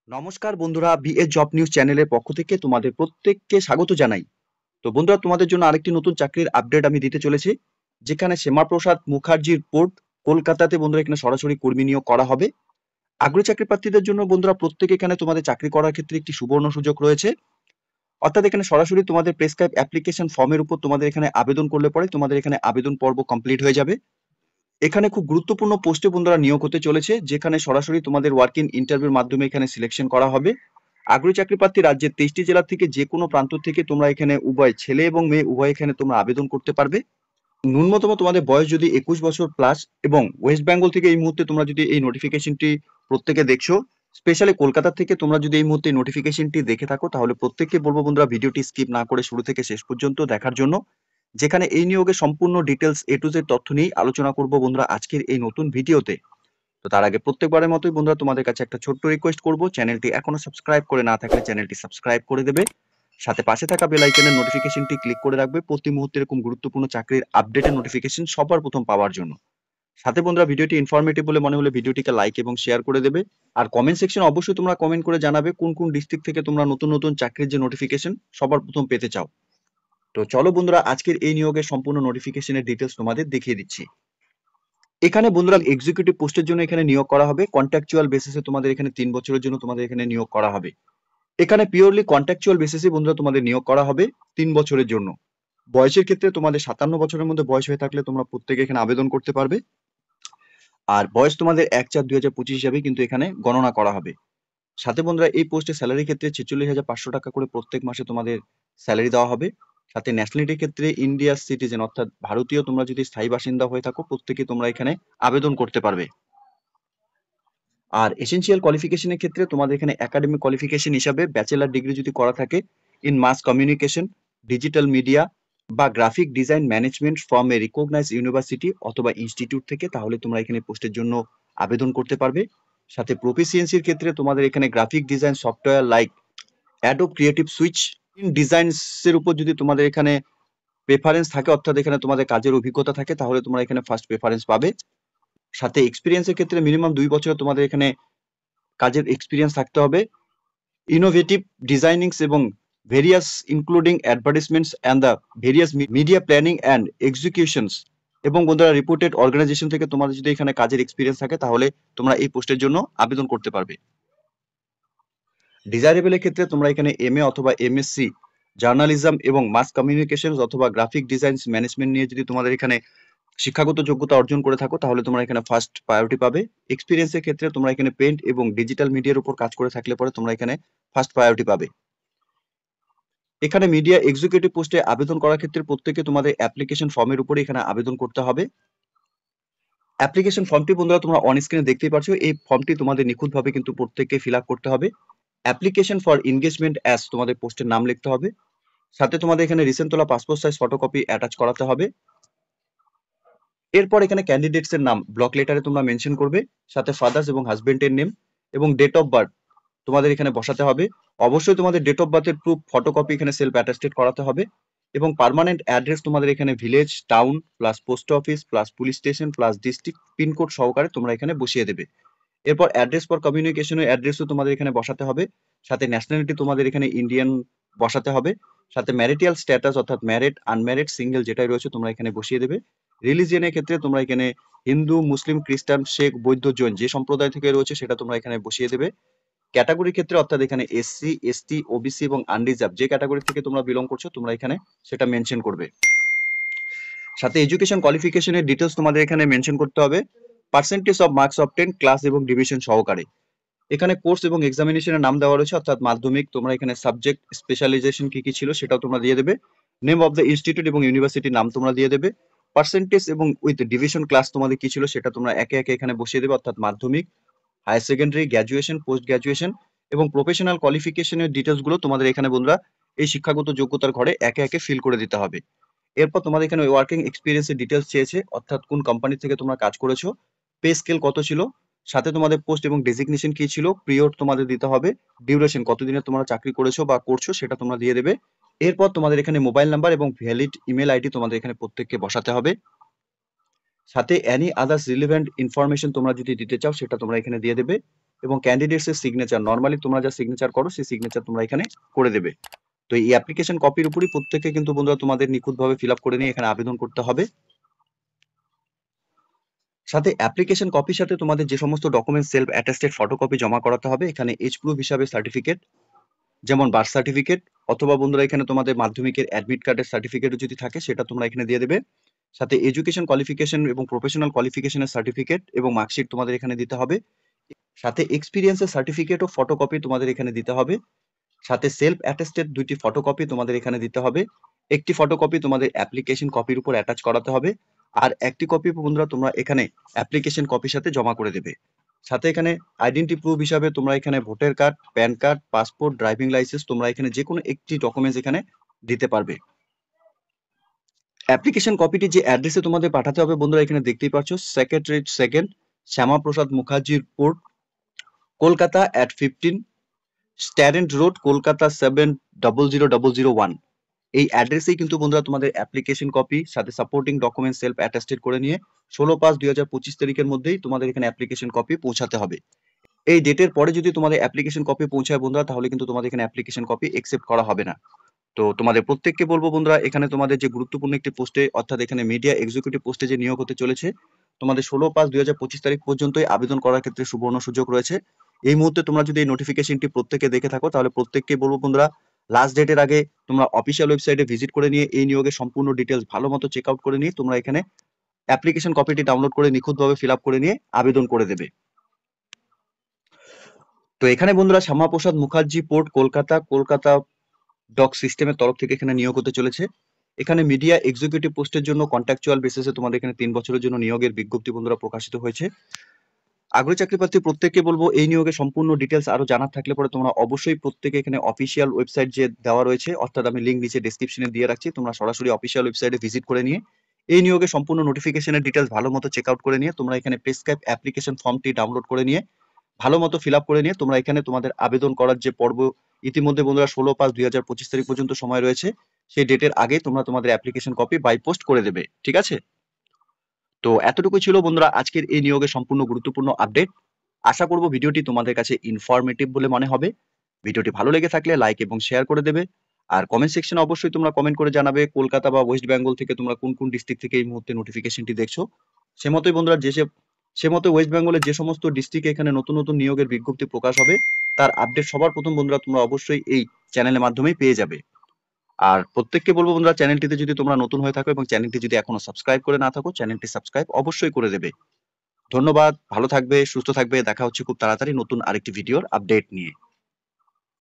নমস্কার বন্ধুরা, BA job news চ্যানেলের পক্ষ থেকে তোমাদের প্রত্যেককে স্বাগত জানাই। তো বন্ধুরা, তোমাদের জন্য আরেকটি নতুন চাকরির আপডেট আমি দিতে চলেছি, যেখানে শ্যামাপ্রসাদ মুখার্জির পোর্ট কলকাতাতে বন্ধুরা এখানে সরাসরি কর্মী নিয়োগ করা হবে। আগ্রহী চাকরি প্রার্থীদের জন্য বন্ধুরা প্রত্যেকে এখানে তোমাদের চাকরি করার ক্ষেত্রে একটি সুবর্ণ সুযোগ রয়েছে। অর্থাৎ এখানে সরাসরি তোমাদের প্রেসক্রাইব অ্যাপ্লিকেশন ফর্মের উপর তোমাদের এখানে আবেদন করলে পরে তোমাদের এখানে আবেদন পর্ব কমপ্লিট হয়ে যাবে। এখানে খুব গুরুত্বপূর্ণ পোস্টে বন্ধুরা নিয়োগ হতে চলেছে, যেখানে সরাসরি তোমাদের ওয়ার্ক ইন ইন্টারভিউর মাধ্যমে এখানে সিলেকশন করা হবে। আগ্রহী চাকরি প্রার্থী রাজ্যের 23টি জেলা থেকে যে কোনো প্রান্ত থেকে তোমরা এখানে উভয় ছেলে এবং মেয়ে উভয় এখানে তোমরা আবেদন করতে পারবে। ন্যূনতম তোমাদের বয়স যদি 21 বছর প্লাস এবং ওয়েস্ট বেঙ্গল থেকে এই মুহূর্তে তোমরা যদি এই নোটিফিকেশনটি প্রত্যেকে দেখছো, স্পেশালি কলকাতা থেকে তোমরা যদি এই মুহূর্তে নোটিফিকেশনটি দেখে থাকো, তাহলে প্রত্যেককে বলবো বন্ধুরা ভিডিওটি স্কিপ না করে শুরু থেকে শেষ পর্যন্ত দেখার জন্য, যেখানে এই নিয়োগের সম্পূর্ণ ডিটেলস এ টু জেড তথ্য নিয়ে আলোচনা করব বন্ধুরা আজকের এই নতুন ভিডিওতে। তো তার আগে প্রত্যেকবারের মতোই বন্ধুরা তোমাদের কাছে একটা ছোট্ট রিকোয়েস্ট করব, চ্যানেলটি এখনো সাবস্ক্রাইব করে না থাকলে চ্যানেলটি সাবস্ক্রাইব করে দেবে, সাথে পাশে থাকা বেল আইকনের নোটিফিকেশনটি ক্লিক করে রাখবে প্রতি মুহূর্তে এরকম গুরুত্বপূর্ণ চাকরির আপডেটের নোটিফিকেশন সবার প্রথম পাওয়ার জন্য। সাথে বন্ধুরা ভিডিওটি ইনফরমেটিভ বলে মনে হলে ভিডিওটিকে লাইক এবং শেয়ার করে দেবে। আর কমেন্ট সেকশনে অবশ্যই তোমরা কমেন্ট করে জানাবে কোন কোন ডিস্ট্রিক্ট থেকে তোমরা নতুন নতুন চাকরির যে নোটিফিকেশন সবার প্রথম পেতে চাও। তো চলো বন্ধুরা আজকের এই নিয়োগের সম্পূর্ণ নোটিফিকেশনের ডিটেলস তোমাদের দেখিয়ে দিচ্ছি। এখানে বন্ধুরা এক্সিকিউটিভ পোস্টের জন্য এখানে নিয়োগ করা হবে কন্ট্রাকচুয়াল বেসিসে, তোমাদের এখানে 3 বছরের জন্য তোমাদের এখানে নিয়োগ করা হবে। এখানে পিওরলি কন্ট্রাকচুয়াল বেসিসে বন্ধুরা তোমাদের নিয়োগ করা হবে 3 বছরের জন্য। বয়সের ক্ষেত্রে তোমাদের 57 বছরের মধ্যে বয়স হয়ে থাকলে তোমরা প্রত্যেকে এখানে আবেদন করতে পারবে। আর বয়স তোমাদের 1/4/2025 হিসাবে কিন্তু এখানে গণনা করা হবে। সাথে বন্ধুরা এই পোস্টে স্যালারি ক্ষেত্রে 46,500 টাকা করে প্রত্যেক মাসে তোমাদের স্যালারি দেওয়া হবে। সাথে ন্যাশনালিটির ক্ষেত্রে ইন্ডিয়ার সিটিজেন অর্থাৎ ভারতীয় তোমরা যদি স্থায়ী বাসিন্দা হয়ে থাকো প্রত্যেকে তোমরা এখানে আবেদন করতে পারবে। আর এসেনশিয়াল কোয়ালিফিকেশনের ক্ষেত্রে তোমাদের এখানে একাডেমিক কোয়ালিফিকেশন হিসাবে ব্যাচেলার ডিগ্রি যদি করা থাকে in mass communication, digital media বা graphic design management from a recognized university অথবা ইনস্টিটিউট থেকে, তাহলে তোমরা এখানে পোস্টের জন্য আবেদন করতে পারবে। সাথে প্রফিসিয়েন্সির ক্ষেত্রে তোমাদের এখানে graphic design software like Adobe creative suite in ডিজাইনসের উপর যদি তোমাদের এখানে প্রেফারেন্স থাকে, অর্থাৎ এখানে তোমাদের কাজের অভিজ্ঞতা থাকে, তাহলে তোমরা এখানে ফার্স্ট প্রেফারেন্স পাবে। সাথে এক্সপিরিয়েন্সের ক্ষেত্রে মিনিমাম 2 বছর তোমাদের এখানে কাজের এক্সপিরিয়েন্স থাকতে হবে। ইনোভেটিভ ডিজাইনিংস এবং various including advertisements and the various media planning and executions এবং বন্ধুরা রিপোর্টেড অর্গানাইজেশন থেকে তোমাদের যদি এখানে কাজের এক্সপিরিয়েন্স থাকে, তাহলে তোমরা এই পোস্টের জন্য আবেদন করতে পারবে। ডিজায়ারেবলের ক্ষেত্রে তোমরা এখানে এমএ অথবা এমএসসি জার্নালিজম এবং মাস কমিউনিকেশন অথবা গ্রাফিক ডিজাইন ম্যানেজমেন্ট নিয়ে যদি তোমাদের এখানে শিক্ষাগত যোগ্যতা অর্জন করে থাকো, তাহলে তোমরা এখানে ফার্স্ট প্রায়োরিটি পাবে। এক্সপিরিয়েন্সের ক্ষেত্রে তোমরা এখানে পেন্ট এবং ডিজিটাল মিডিয়ার উপর কাজ করে থাকলে পরে তোমরা এখানে ফার্স্ট প্রায়োরিটি পাবে। এখানে মিডিয়া এক্সিকিউটিভ পোস্টে আবেদন করার ক্ষেত্রে প্রত্যেকে তোমাদের অ্যাপ্লিকেশন ফর্মের উপরে এখানে আবেদন করতে হবে। অ্যাপ্লিকেশন ফর্মটি বন্ধুরা তোমরা অন স্ক্রিনে দেখতেই পাচ্ছ, এই ফর্মটি তোমাদের নিখুঁতভাবে কিন্তু প্রত্যেককে ফিল আপ করতে হবে। অ্যাপ্লিকেশন ফর এনগেজমেন্ট অ্যাজ তোমাদের পোস্টের নাম লিখতে হবে। সাথে তোমাদের এখানে রিসেন্ট তোলা পাসপোর্ট সাইজ ফটোকপি অ্যাটাচ করাতে হবে। এরপর এখানে ক্যান্ডিডেটস এর নাম ব্লক লেটারে তোমরা মেনশন করবে, সাথে ফাদার্স এবং হাজবেন্ডের নেম এবং ডেট অফ বার্থ তোমাদের এখানে বসাতে হবে। অবশ্যই তোমাদের ডেট অফ বার্থের প্রুফ ফটোকপি এখানে সেলফ অ্যাটাস্টেড করাতে হবে এবং পার্মানেন্ট অ্যাড্রেস তোমাদের এখানে village, town plus post office plus police station plus district pin code সহকারে তোমরা এখানে বসিয়ে দেবে। এরপর অ্যাড্রেস ফর কমিউনিকেশনের অ্যাড্রেসও তোমাদের এখানে বসাতে হবে। সাথে ন্যাশনালিটি তোমাদের এখানে ইন্ডিয়ান বসাতে হবে। সাথে ম্যারিটাল স্ট্যাটাস অর্থাৎ ম্যারিড, আনম্যারিড, সিঙ্গেল যেটাই রয়েছে তোমরা এখানে বসিয়ে দেবে। রিলিজিয়নের ক্ষেত্রে তোমরা এখানে হিন্দু, মুসলিম, খ্রিস্টান, শেখ, বৌদ্ধ, জৈন যে সম্প্রদায় থেকে রয়েছে সেটা তোমরা এখানে বসিয়ে দেবে। ক্যাটাগরির ক্ষেত্রে অর্থাৎ এখানে এসসি, এসটি, ওবিসি এবং আনরিজার্ভ যে ক্যাটাগরি থেকে তোমরা বিলং করছো তোমরা এখানে সেটা মেনশন করবে। সাথে এডুকেশন কোয়ালিফিকেশনের ডিটেলস তোমাদের এখানে মেনশন করতে হবে, percentage of marks of 10 class এবং ডিভিশন সহকারে। এখানে কোর্স এবং এক্সামিনেশনের নাম দেওয়া রয়েছে, অর্থাৎ মাধ্যমিক তোমরা এখানে সাবজেক্ট স্পেশালাইজেশন কি কি ছিল সেটাও তোমরা দিয়ে দেবে। নেম অফ দ্য ইনস্টিটিউট এবং ইউনিভার্সিটির নাম তোমরা দিয়ে দেবে। পার্সেন্টেজ এবং উইথ ডিভিশন ক্লাস তোমাদের কি ছিল সেটা তোমরা একে একে এখানে বসিয়ে দেবে, অর্থাৎ মাধ্যমিক, higher secondary, graduation, post graduation এবং প্রফেশনাল কোয়ালিফিকেশনের ডিটেলস গুলো তোমাদের এখানে বন্ধুরা এই শিক্ষাগত যোগ্যতার ঘরে একে একে ফিল করে দিতে হবে। এরপর তোমাদের এখানে ওয়ার্কিং এক্সপিরিয়েন্সের ডিটেলস চেয়েছে, অর্থাৎ কোন কোম্পানি থেকে তোমরা কাজ করেছো, পে স্কেল কত ছিল, সাথে তোমাদের পোস্ট এবং ডেজিগনেশন কি ছিল, পিরিয়ড তোমাদের দিতে হবে, ডিউরেশন কতদিনের তোমরা চাকরি করেছো বা করছো সেটা তোমরা দিয়ে দেবে। এরপর তোমাদের এখানে মোবাইল নাম্বার এবং ভ্যালিড ইমেল আইডি তোমাদের এখানে প্রত্যেককে বসাতে হবে। সাথে অ্যানি আদার্স রিলেভেন্ট ইনফরমেশন তোমরা যদি দিতে চাও সেটা তোমরা এখানে দিয়ে দেবে। এবং ক্যান্ডিডেটস এর সিগনেচার, নর্মালি তোমরা যা সিগনেচার করো সেই সিগনেচার তোমরা এখানে করে দেবে। তো এই অ্যাপ্লিকেশন কপির উপরই প্রত্যেককে কিন্তু বন্ধুরা তোমাদের নিখুঁতভাবে ফিল আপ করে নিয়ে এখানে আবেদন করতে হবে। সাথে অ্যাপ্লিকেশন কপির সাথে তোমাদের যে সমস্ত ডকুমেন্ট সেলফ অ্যাটেস্টেড ফটোকপি জমা করাতে হবে, এখানে এজ প্রুফ হিসাবে সার্টিফিকেট, যেমন বার্থ সার্টিফিকেট, অথবা বন্ধুরা এখানে তোমাদের মাধ্যমিকের অ্যাডমিট কার্ডের সার্টিফিকেটও যদি থাকে সেটা তোমরা এখানে দিয়ে দেবে। সাথে এডুকেশন কোয়ালিফিকেশন এবং প্রফেশনাল কোয়ালিফিকেশনের সার্টিফিকেট এবং মার্কশিট তোমাদের এখানে দিতে হবে। সাথে এক্সপিরিয়েন্সের সার্টিফিকেট ও ফটোকপি তোমাদের এখানে দিতে হবে। সাথে সেলফ অ্যাটেস্টেড 2টি ফটোকপি তোমাদের এখানে দিতে হবে। একটি ফটোকপি তোমাদের অ্যাপ্লিকেশন কপির উপর অ্যাটাচ করাতে হবে, আর একটি কপি বন্ধুরা তোমরা এখানে অ্যাপ্লিকেশন কপির সাথে জমা করে দেবে। সাথে এখানে আইডেন্টি প্রুফ হিসাবে তোমরা এখানে voter card, pan card, passport, driving licence তোমরা এখানে যে কোনো একটি ডকুমেন্টস এখানে দিতে পারবে। অ্যাপ্লিকেশন কপিটি যে অ্যাড্রেসে তোমাদের পাঠাতে হবে বন্ধুরা এখানে দেখতেই পাচ্ছ, সেক্রেটারিয়েট সেকেন্ড, শ্যামাপ্রসাদ মুখার্জির port, Kolkata at 15 strand road, Kolkata 700001। এই অ্যাড্রেসেই কিন্তু বন্ধুরা তোমাদের অ্যাপ্লিকেশন কপি সাথে সাপোর্টিং ডকুমেন্ট সেলফ অ্যাটেস্টেড করে নিয়ে 16/5/2025 তারিখের মধ্যেই তোমাদের এখানে অ্যাপ্লিকেশন কপি পৌঁছাতে হবে। এই ডেটের পরে যদি তোমাদের অ্যাপ্লিকেশন কপি পৌঁছায় বন্ধুরা, তাহলে কিন্তু তোমাদের এখানে অ্যাপ্লিকেশন কপি একসেপ্ট করা হবে না। তো তোমাদের প্রত্যেককে বলবো বন্ধুরা, এখানে তোমাদের যে গুরুত্বপূর্ণ একটি পোস্টে, অর্থাৎ এখানে মিডিয়া এক্সিকিউটিভ পোস্টে যে নিয়োগ হতে চলেছে, তোমাদের 16/5/2025 তারিখ পর্যন্তই আবেদন করার ক্ষেত্রে সুবর্ণ সুযোগ রয়েছে। এই মুহূর্তে তোমরা যদি এই নোটিফিকেশনটি প্রত্যেকে দেখে থাকো, তাহলে প্রত্যেককে বলবো বন্ধুরা, লাস্ট ডেটের আগে তোমরা অফিসিয়াল ওয়েবসাইটে ভিজিট করে নিয়ে এই নিয়োগের সম্পূর্ণ ডিটেলস ভালো মতো চেক আউট করে নিয়ে তোমরা এখানে অ্যাপ্লিকেশন কপিটি ডাউনলোড করে নিখুঁতভাবে ফিল আপ করে নিয়ে আবেদন করে দেবে। তো এখানে বন্ধুরা শ্যামাপ্রসাদ মুখার্জি পোর্ট, কলকাতা ডক সিস্টেমের তরফ থেকে এখানে নিয়োগ হতে চলেছে। এখানে মিডিয়া এক্সিকিউটিভ পোস্টের জন্য কন্ট্রাকচুয়াল বেসিসে তোমাদের এখানে 3 বছরের জন্য নিয়োগের বিজ্ঞপ্তি বন্ধুরা প্রকাশিত হয়েছে। আগ্রহী চাকরিপ্রার্থী প্রত্যেককে বলবো, এই নিয়োগের সম্পূর্ণ ডিটেলস আরো জানার থাকলে পরে তোমরা অবশ্যই প্রত্যেকে এখানে অফিসিয়াল ওয়েবসাইট যে দেওয়া রয়েছে, অর্থাৎ আমি লিঙ্ক নিচে ডেসক্রিপশনে দিয়ে রাখছি, তোমরা সরাসরি অফিসিয়াল ওয়েবসাইটে ভিজিট করে নিয়ে এই নিয়োগের সম্পূর্ণ নোটিফিকেশনের ডিটেলস ভালো মতো চেক আউট করে নিয়ে তোমরা এখানে প্রেসক্রাইব অ্যাপ্লিকেশন ফর্মটি ডাউনলোড করে নিয়ে ভালো মতো ফিল আপ করে নিয়ে তোমরা এখানে তোমাদের আবেদন করার যে পর্ব, ইতিমধ্যে বন্ধুরা 16/5/2025 তারিখ পর্যন্ত সময় রয়েছে, সেই ডেটের আগে তোমরা তোমাদের অ্যাপ্লিকেশন কপি বাই পোস্ট করে দেবে। ঠিক আছে? তো এতটুকু ছিল বন্ধুরা আজকের এই নিয়োগের সম্পূর্ণ গুরুত্বপূর্ণ আপডেট। আশা করব ভিডিওটি তোমাদের কাছে ইনফরমেটিভ বলে মনে হবে। ভিডিওটি ভালো লেগে থাকলে লাইক এবং শেয়ার করে দেবে। আর কমেন্ট সেকশনে অবশ্যই তোমরা কমেন্ট করে জানাবে কলকাতা বা ওয়েস্ট বেঙ্গল থেকে তোমরা কোন কোন ডিস্ট্রিক্ট থেকে এই মুহূর্তে নোটিফিকেশনটি দেখছো। সে মতোই বন্ধুরা সে মতো ওয়েস্ট বেঙ্গলের যে সমস্ত ডিস্ট্রিক্টে এখানে নতুন নতুন নিয়োগের বিজ্ঞপ্তি প্রকাশ হবে, তার আপডেট সবার প্রথম বন্ধুরা তোমরা অবশ্যই এই চ্যানেলের মাধ্যমেই পেয়ে যাবে। আর প্রত্যেককে বলবো বন্ধুরা, চ্যানেলটিতে যদি তোমরা নতুন হয়ে থাকো এবং চ্যানেলটি যদি এখনো সাবস্ক্রাইব করে না থাকো, চ্যানেলটি সাবস্ক্রাইব অবশ্যই করে দেবে। ধন্যবাদ, ভালো থাকবে, সুস্থ থাকবে। দেখা হচ্ছে খুব তাড়াতাড়ি নতুন আরেকটি ভিডিওর আপডেট নিয়ে।